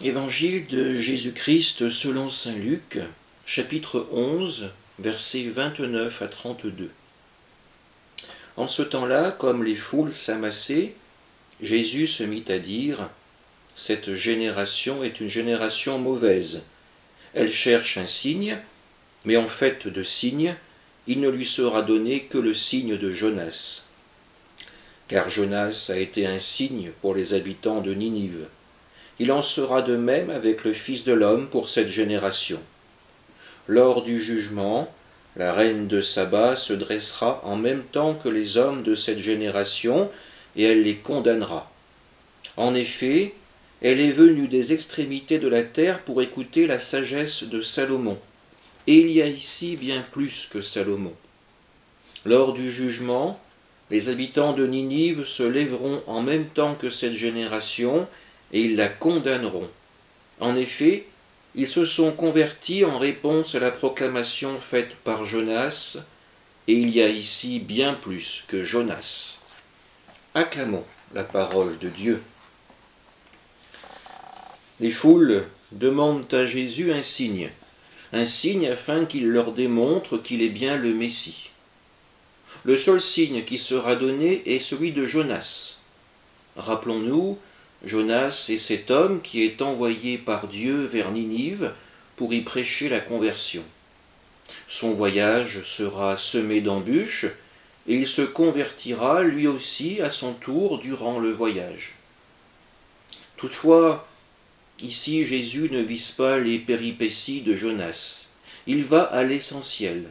Évangile de Jésus-Christ selon saint Luc, chapitre 11, versets 29 à 32. En ce temps-là, comme les foules s'amassaient, Jésus se mit à dire : « Cette génération est une génération mauvaise. Elle cherche un signe, mais en fait de signe, il ne lui sera donné que le signe de Jonas. Car Jonas a été un signe pour les habitants de Ninive. Il en sera de même avec le Fils de l'homme pour cette génération. Lors du jugement, la reine de Saba se dressera en même temps que les hommes de cette génération, et elle les condamnera. En effet, elle est venue des extrémités de la terre pour écouter la sagesse de Salomon. Et il y a ici bien plus que Salomon. Lors du jugement, les habitants de Ninive se lèveront en même temps que cette génération, et ils la condamneront. En effet, ils se sont convertis en réponse à la proclamation faite par Jonas, et il y a ici bien plus que Jonas. Acclamons la parole de Dieu. Les foules demandent à Jésus un signe afin qu'il leur démontre qu'il est bien le Messie. Le seul signe qui sera donné est celui de Jonas. Rappelons-nous, Jonas est cet homme qui est envoyé par Dieu vers Ninive pour y prêcher la conversion. Son voyage sera semé d'embûches et il se convertira lui aussi à son tour durant le voyage. Toutefois, ici Jésus ne vise pas les péripéties de Jonas. Il va à l'essentiel,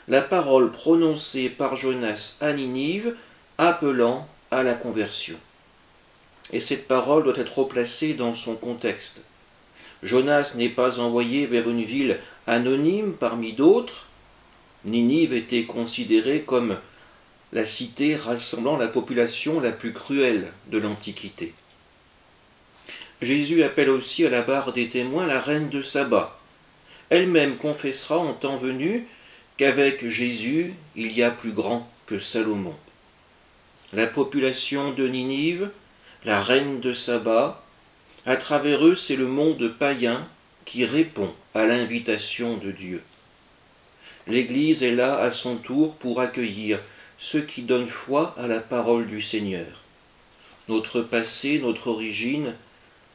la parole prononcée par Jonas à Ninive appelant à la conversion. Et cette parole doit être replacée dans son contexte. Jonas n'est pas envoyé vers une ville anonyme parmi d'autres. Ninive était considérée comme la cité rassemblant la population la plus cruelle de l'Antiquité. Jésus appelle aussi à la barre des témoins la reine de Saba. Elle-même confessera en temps venu qu'avec Jésus, il y a plus grand que Salomon. La population de Ninive, la reine de Saba, à travers eux, c'est le monde païen qui répond à l'invitation de Dieu. L'Église est là à son tour pour accueillir ceux qui donnent foi à la parole du Seigneur. Notre passé, notre origine,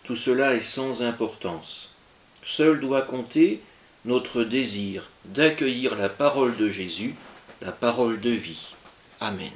tout cela est sans importance. Seul doit compter notre désir d'accueillir la parole de Jésus, la parole de vie. Amen.